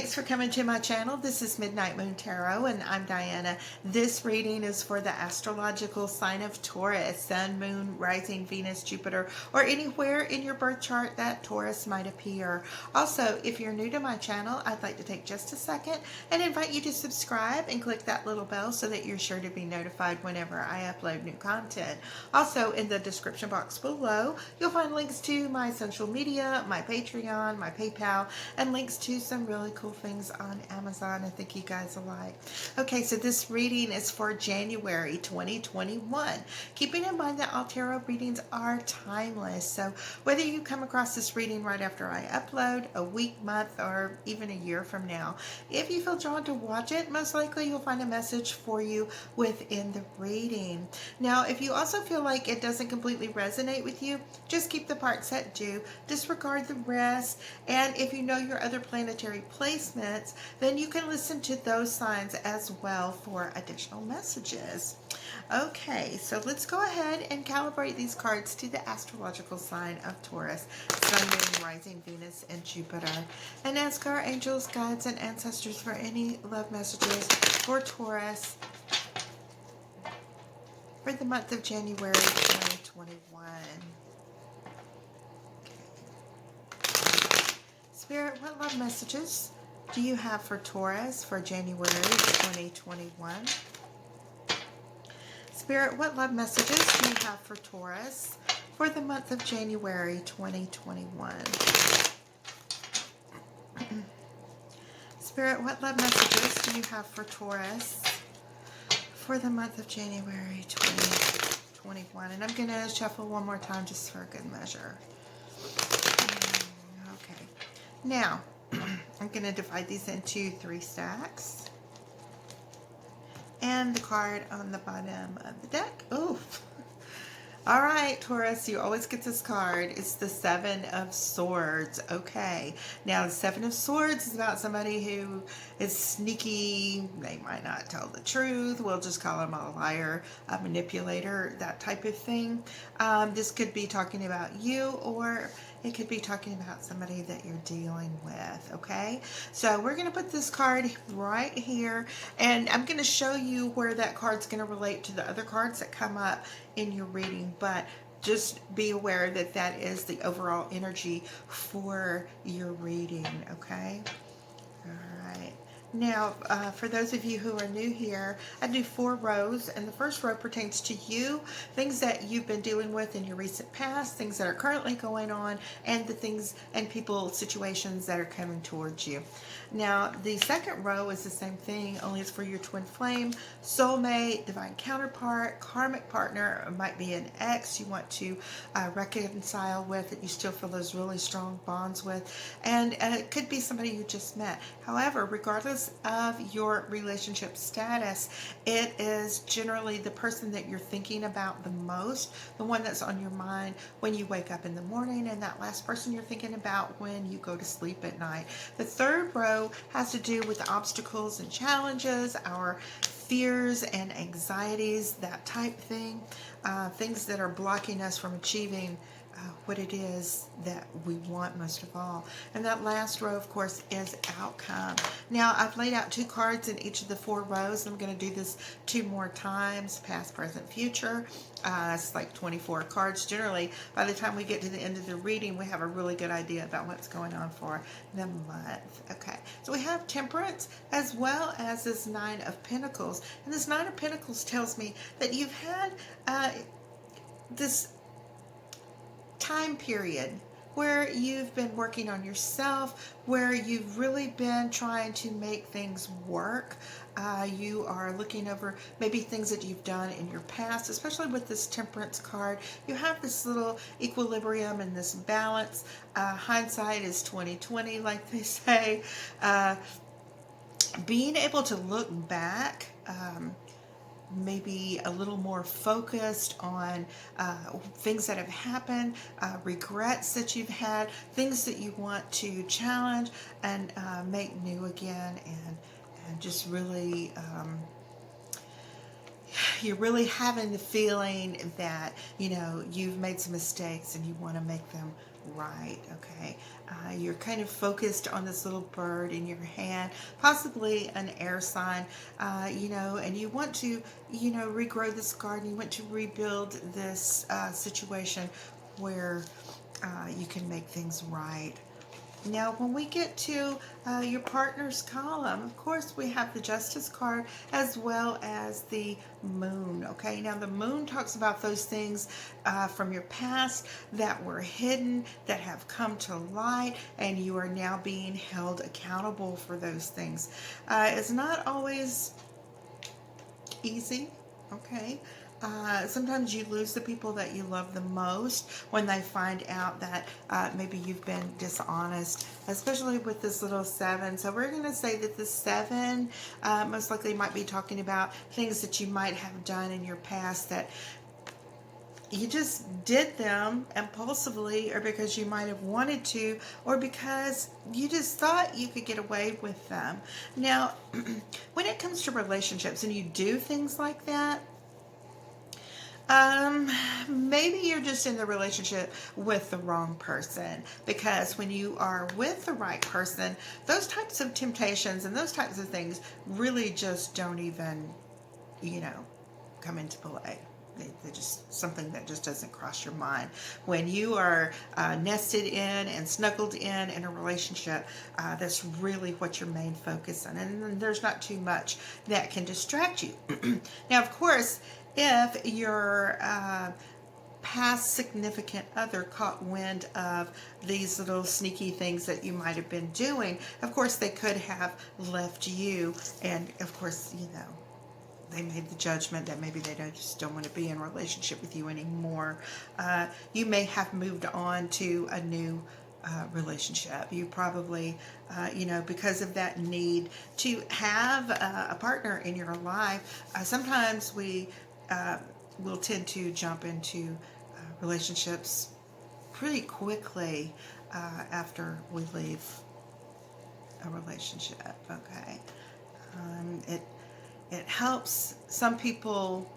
Thanks for coming to my channel. This is Midnight Moon Tarot and I'm Diana. This reading is for the astrological sign of Taurus, Sun, Moon, Rising, Venus, Jupiter, or anywhere in your birth chart that Taurus might appear. Also, if you're new to my channel, I'd like to take just a second and invite you to subscribe and click that little bell so that you're sure to be notified whenever I upload new content. Also, in the description box below, you'll find links to my social media, my Patreon, my PayPal, and links to some really cool things on Amazon I think you guys will like. Okay, so this reading is for January 2021. Keeping in mind that all tarot readings are timeless, so whether you come across this reading right after I upload, a week, month, or even a year from now, if you feel drawn to watch it, most likely you'll find a message for you within the reading. Now, if you also feel like it doesn't completely resonate with you, just keep the parts that do, disregard the rest, and if you know your other planetary placements, then you can listen to those signs as well for additional messages. Okay, so let's go ahead and calibrate these cards to the astrological sign of Taurus, Sun, Moon, Rising, Venus, and Jupiter, and ask our angels, guides, and ancestors for any love messages for Taurus for the month of January 2021. Spirit, what love messages do you have for Taurus for January 2021? Spirit, what love messages do you have for Taurus for the month of January 2021? Spirit, what love messages do you have for Taurus for the month of January 2021? And I'm going to shuffle one more time just for a good measure. Okay. Now, I'm going to divide these into 3 stacks. And the card on the bottom of the deck. Oof. All right, Taurus, you always get this card. It's the 7 of Swords. Okay. Now, the 7 of Swords is about somebody who is sneaky. They might not tell the truth. We'll just call them a liar, a manipulator, that type of thing. This could be talking about you, or it could be talking about somebody that you're dealing with, okay? So we're going to put this card right here, and I'm going to show you where that card's going to relate to the other cards that come up in your reading, but just be aware that that is the overall energy for your reading, okay? All right. Now, for those of you who are new here, I do 4 rows, and the first row pertains to you, things that you've been dealing with in your recent past, things that are currently going on, and the things and people, situations that are coming towards you. Now, the second row is the same thing, only it's for your twin flame, soulmate, divine counterpart, karmic partner. It might be an ex you want to reconcile with, that you still feel those really strong bonds with, and it could be somebody you just met. However, regardless of your relationship status, it is generally the person that you're thinking about the most, the one that's on your mind when you wake up in the morning, and that last person you're thinking about when you go to sleep at night. The third row has to do with the obstacles and challenges, our fears and anxieties, that type thing, things that are blocking us from achieving what it is that we want most of all. And that last row, of course, is outcome. Now, I've laid out 2 cards in each of the 4 rows. I'm going to do this 2 more times, past, present, future. It's like 24 cards. Generally, by the time we get to the end of the reading, we have a really good idea about what's going on for the month. Okay, so we have Temperance as well as this 9 of Pentacles. And this 9 of Pentacles tells me that you've had this time period where you've been working on yourself, where you've really been trying to make things work. You are looking over maybe things that you've done in your past, especially with this Temperance card. You have this little equilibrium and this balance. Hindsight is 20/20, like they say. Being able to look back, maybe a little more focused on things that have happened, regrets that you've had, things that you want to challenge and make new again, and just really you're really having the feeling that, you know, you've made some mistakes and you want to make them right. Okay. You're kind of focused on this little bird in your hand, possibly an air sign, you know, and you want to, you know, regrow this garden. You want to rebuild this situation where you can make things right. Now, when we get to your partner's column, of course, we have the Justice card as well as the Moon. Okay, now the Moon talks about those things from your past that were hidden, that have come to light, and you are now being held accountable for those things. It's not always easy, okay? Sometimes you lose the people that you love the most when they find out that maybe you've been dishonest, especially with this little 7. So we're going to say that the 7 most likely might be talking about things that you might have done in your past that you just did them impulsively, or because you might have wanted to, or because you just thought you could get away with them. Now, when it comes to relationships and you do things like that, maybe you're just in the relationship with the wrong person, because when you are with the right person, those types of temptations and those types of things really just don't even, you know, come into play. They're just something that just doesn't cross your mind. When you are nested in and snuggled in a relationship, that's really what your main focus on. And there's not too much that can distract you. Now, of course, if your past significant other caught wind of these little sneaky things that you might have been doing, of course, they could have left you. And, of course, you know, they made the judgment that maybe they just don't want to be in a relationship with you anymore. You may have moved on to a new relationship. You probably, you know, because of that need to have a partner in your life, sometimes we will tend to jump into relationships pretty quickly after we leave a relationship. Okay. It helps some people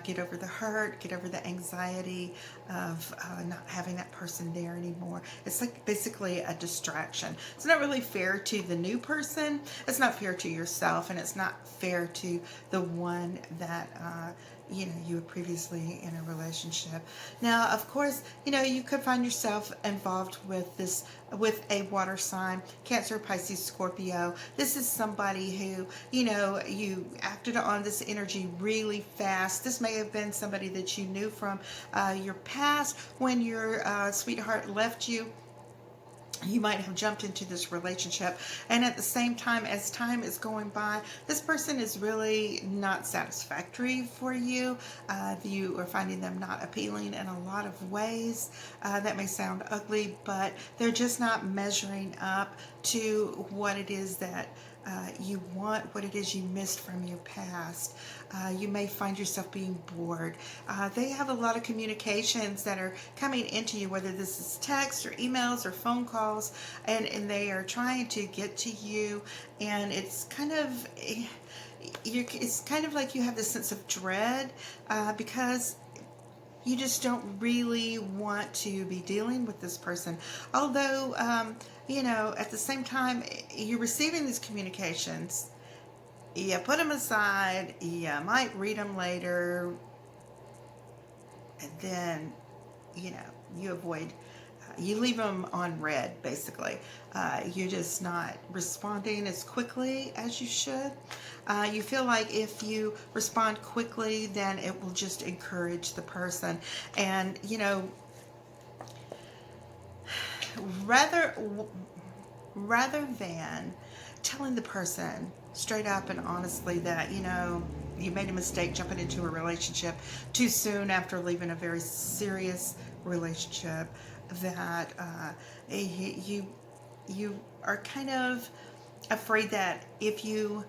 get over the hurt, get over the anxiety of not having that person there anymore. It's like basically a distraction. It's not really fair to the new person. It's not fair to yourself, and it's not fair to the one that you know, you were previously in a relationship. Now, of course, you know, you could find yourself involved with this, with a water sign, Cancer, Pisces, Scorpio. This is somebody who, you know, you acted on this energy really fast. This may have been somebody that you knew from your past when your sweetheart left you. You might have jumped into this relationship, and at the same time, as time is going by, this person is really not satisfactory for you. You are finding them not appealing in a lot of ways. That may sound ugly, but they're just not measuring up to what it is that you want, what it is you missed from your past. You may find yourself being bored. They have a lot of communications that are coming into you, whether this is text or emails or phone calls, and they are trying to get to you, and it's kind of like you have this sense of dread because you just don't really want to be dealing with this person. Although, you know, at the same time, you're receiving these communications, you put them aside, you might read them later, and then, you know, you avoid, you leave them on red, basically. You're just not responding as quickly as you should. You feel like if you respond quickly, then it will just encourage the person. And, you know, rather than telling the person straight up and honestly that, you know, you made a mistake jumping into a relationship too soon after leaving a very serious relationship, that you are kind of afraid that if you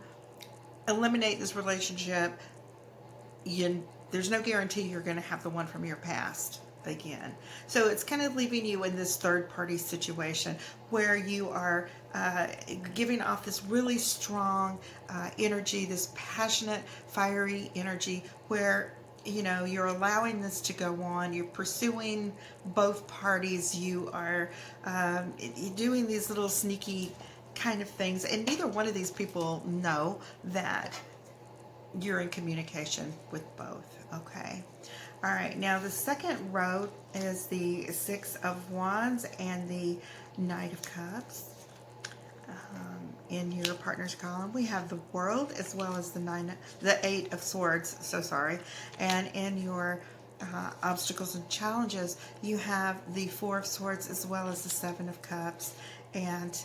eliminate this relationship, there's no guarantee you're going to have the one from your past again. So it's kind of leaving you in this third party situation where you are giving off this really strong energy, this passionate, fiery energy where you're allowing this to go on. You're pursuing both parties. You are doing these little sneaky kind of things, and neither one of these people know that you're in communication with both. Okay. All right. Now the second row is the Six of Wands and the Knight of Cups. In your partner's column, we have the World as well as the Eight of Swords. So sorry. And in your obstacles and challenges, you have the Four of Swords as well as the Seven of Cups. And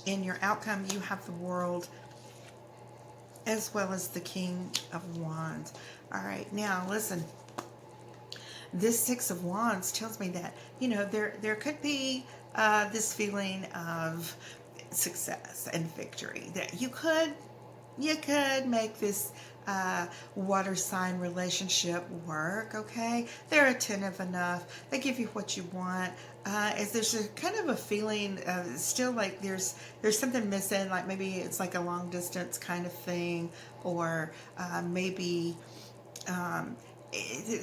in your outcome, you have the World as well as the King of Wands. All right. Now listen. This Six of Wands tells me that there could be this feeling of success and victory, that you could make this water sign relationship work. Okay, they're attentive enough, they give you what you want. Is there's a kind of a feeling still like there's something missing, like maybe it's like a long distance kind of thing, or maybe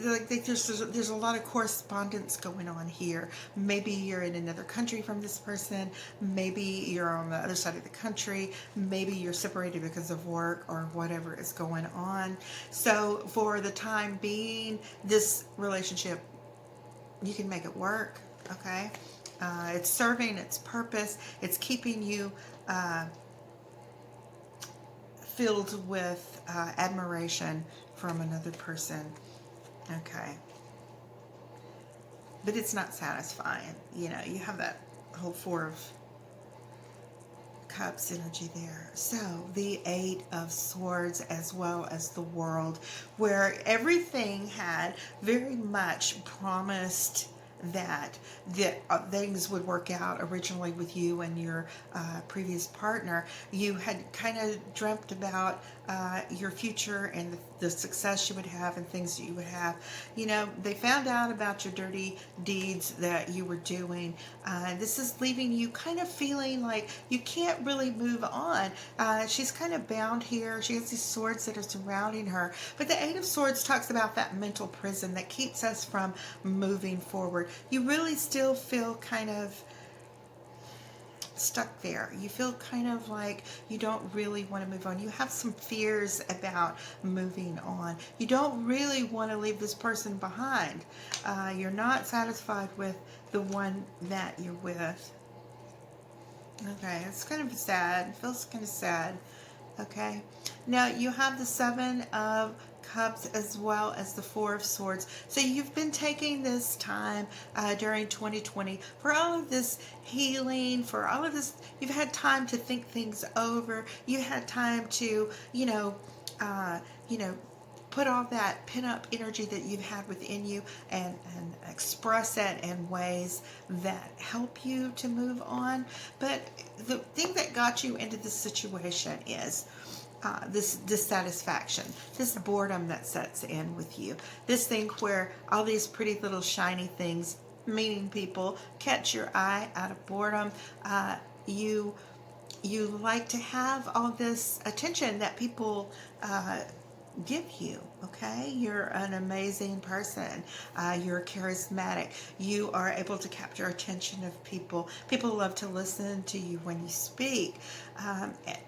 like there's a lot of correspondence going on here. Maybe you're in another country from this person. Maybe you're on the other side of the country. Maybe you're separated because of work or whatever is going on. So for the time being, this relationship, you can make it work. Okay, it's serving its purpose. It's keeping you filled with admiration from another person. Okay. But it's not satisfying. You have that whole Four of Cups energy there. So the Eight of Swords as well as the World, where everything had very much promised that things would work out originally with you and your previous partner. You had kind of dreamt about your future and the success you would have and things that you would have. They found out about your dirty deeds that you were doing. This is leaving you kind of feeling like you can't really move on. She's kind of bound here. She has these swords that are surrounding her. But the Eight of Swords talks about that mental prison that keeps us from moving forward. You really still feel kind of stuck there. You feel kind of like you don't really want to move on. You have some fears about moving on. You don't really want to leave this person behind. You're not satisfied with the one that you're with. Okay, it's kind of sad. It feels kind of sad. Okay, now you have the Seven of Cups as well as the Four of Swords. So you've been taking this time during 2020 for all of this healing, for all of this. You've had time to think things over. You had time to, put all that pin-up energy that you've had within you and express it in ways that help you to move on. But the thing that got you into this situation is this dissatisfaction, this boredom that sets in with you, this thing where all these pretty little shiny things, meaning people, catch your eye out of boredom. You like to have all this attention that people give you. Okay, you're an amazing person. You're charismatic. You are able to capture attention of people. People love to listen to you when you speak,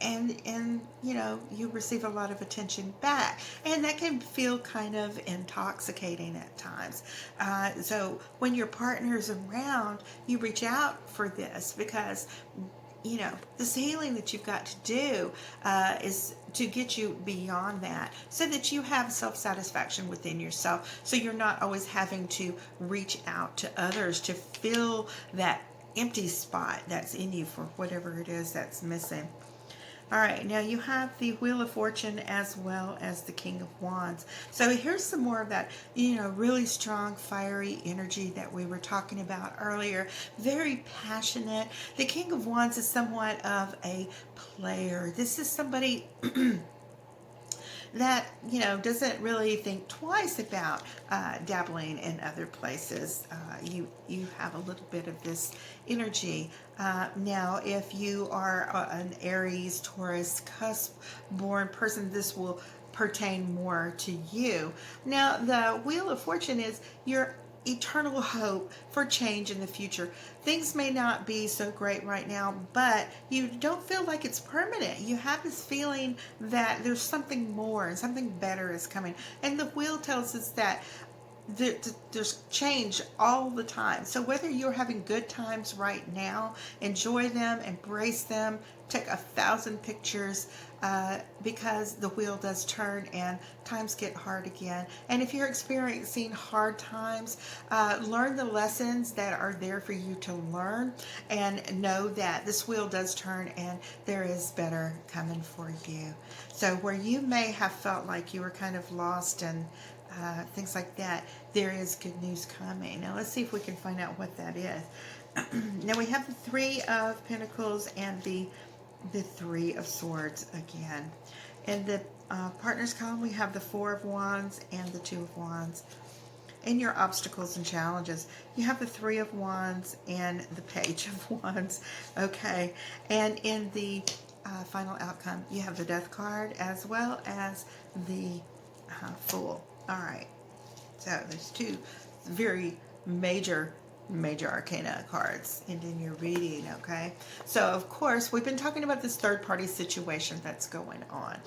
and you receive a lot of attention back, and that can feel kind of intoxicating at times. So when your partner is around, you reach out for this because this healing that you've got to do is to get you beyond that so that you have self-satisfaction within yourself, so you're not always having to reach out to others to fill that empty spot that's in you for whatever it is that's missing. All right, now you have the Wheel of Fortune as well as the King of Wands. So here's some more of that, really strong, fiery energy that we were talking about earlier. Very passionate. The King of Wands is somewhat of a player. This is somebody that, doesn't really think twice about dabbling in other places. You have a little bit of this energy. Now, if you are an Aries, Taurus, cusp-born person, this will pertain more to you. Now, the Wheel of Fortune is your eternal hope for change in the future. Things may not be so great right now, but you don't feel like it's permanent. You have this feeling that there's something more and something better is coming. And the wheel tells us that there's change all the time. So whether you're having good times right now, enjoy them, embrace them, take 1,000 pictures, because the wheel does turn and times get hard again. And if you're experiencing hard times, learn the lessons that are there for you to learn, and know that this wheel does turn and there is better coming for you. So where you may have felt like you were kind of lost and things like that, there is good news coming. Now let's see if we can find out what that is. Now we have the Three of Pentacles and the Three of Swords again. In the partners column, we have the Four of Wands and the Two of Wands. In your obstacles and challenges, you have the Three of Wands and the Page of Wands. Okay, and in the final outcome, you have the Death card as well as the Fool. All right, so there's two very major arcana cards in your reading. Okay, so of course we've been talking about this third party situation that's going on.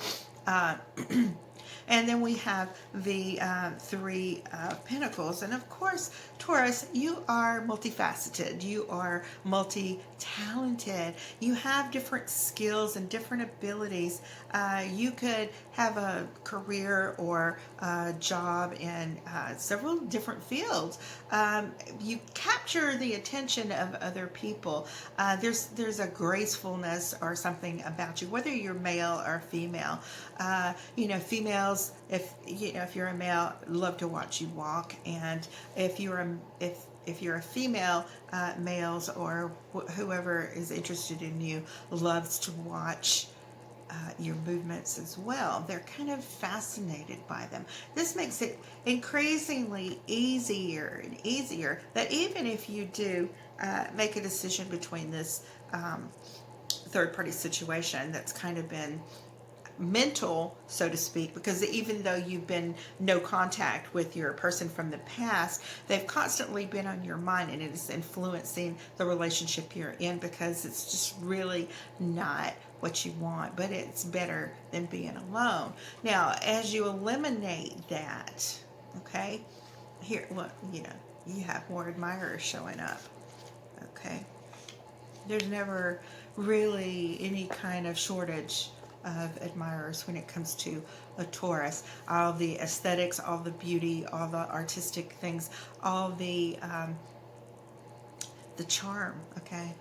And then we have the Three of Pentacles. And of course, Taurus, you are multifaceted. You are multi-talented. You have different skills and different abilities. You could have a career or a job in several different fields. You capture the attention of other people. There's a gracefulness or something about you, whether you're male or female. Females, if you're a male, love to watch you walk, and if you're a female, males or whoever is interested in you loves to watch your movements as well. They're kind of fascinated by them. This makes it increasingly easier and easier that even if you do make a decision between this third party situation that's kind of been mental, so to speak, because even though you've been no contact with your person from the past, they've constantly been on your mind, and it is influencing the relationship you're in, because it's just really not what you want, but it's better than being alone. Now, as you eliminate that, okay, here, look, you have more admirers showing up. Okay, there's never really any kind of shortage of admirers when it comes to a Taurus. All the aesthetics, all the beauty, all the artistic things, all the charm. Okay.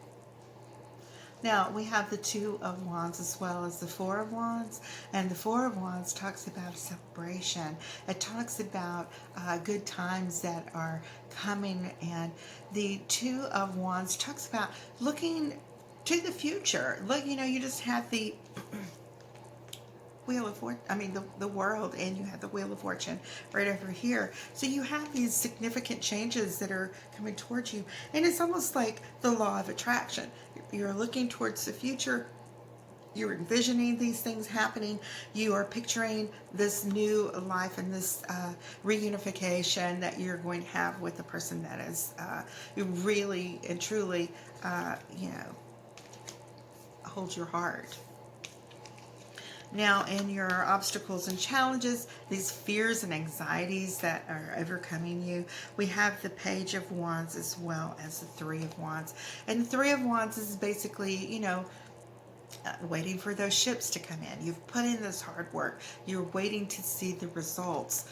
Now we have the Two of Wands as well as the Four of Wands, and the Four of Wands talks about celebration. It talks about good times that are coming, and the Two of Wands talks about looking to the future. Look, you just have the Wheel of Fortune, the world, and you have the Wheel of Fortune right over here. So you have these significant changes that are coming towards you, and it's almost like the law of attraction. You're looking towards the future. You're envisioning these things happening. You are picturing this new life and this reunification that you're going to have with the person that is really and truly, holds your heart. Now, in your obstacles and challenges, these fears and anxieties that are overcoming you, we have the Page of Wands as well as the Three of Wands. And the Three of Wands is basically, waiting for those ships to come in. You've put in this hard work. You're waiting to see the results.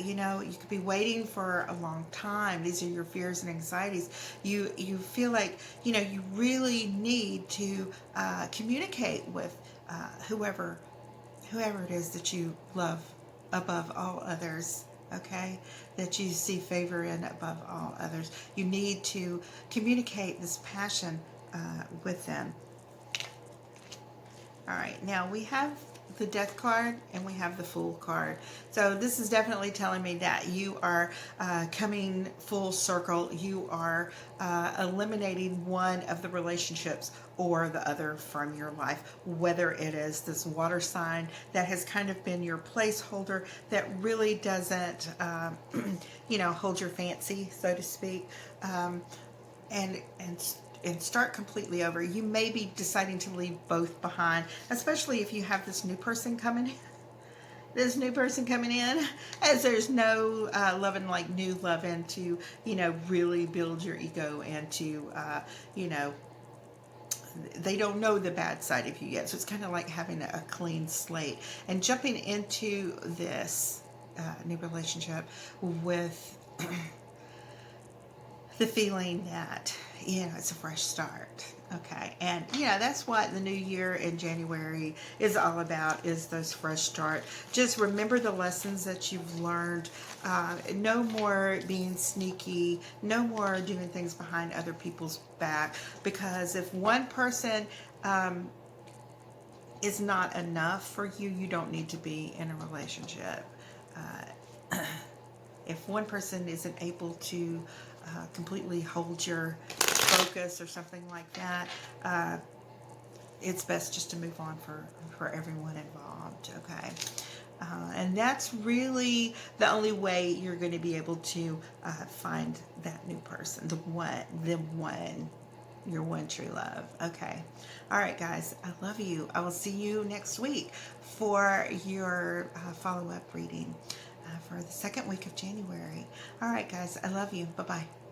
You could be waiting for a long time. These are your fears and anxieties. You feel like, you really need to communicate with whoever it is that you love above all others, okay, that you see favor in above all others. You need to communicate this passion with them. All right, now we have the Death card and we have the Fool card. So this is definitely telling me that you are coming full circle. You are eliminating one of the relationships or the other from your life, whether it is this water sign that has kind of been your placeholder that really doesn't, hold your fancy, so to speak, and start completely over. You may be deciding to leave both behind, especially if you have this new person coming in. This new person coming in, as there's no loving like new loving to, really build your ego and to, they don't know the bad side of you yet. So it's kind of like having a clean slate and jumping into this new relationship with the feeling that, it's a fresh start. Okay. And, that's what the new year in January is all about, is those fresh start. Just remember the lessons that you've learned. No more being sneaky. No more doing things behind other people's back. Because if one person is not enough for you, you don't need to be in a relationship. If one person isn't able to completely hold your focus or something like that, it's best just to move on for everyone involved, okay? And that's really the only way you're going to be able to find that new person, your one true love. Okay. All right, guys. I love you. I will see you next week for your follow-up reading for the second week of January. All right, guys. I love you. Bye-bye.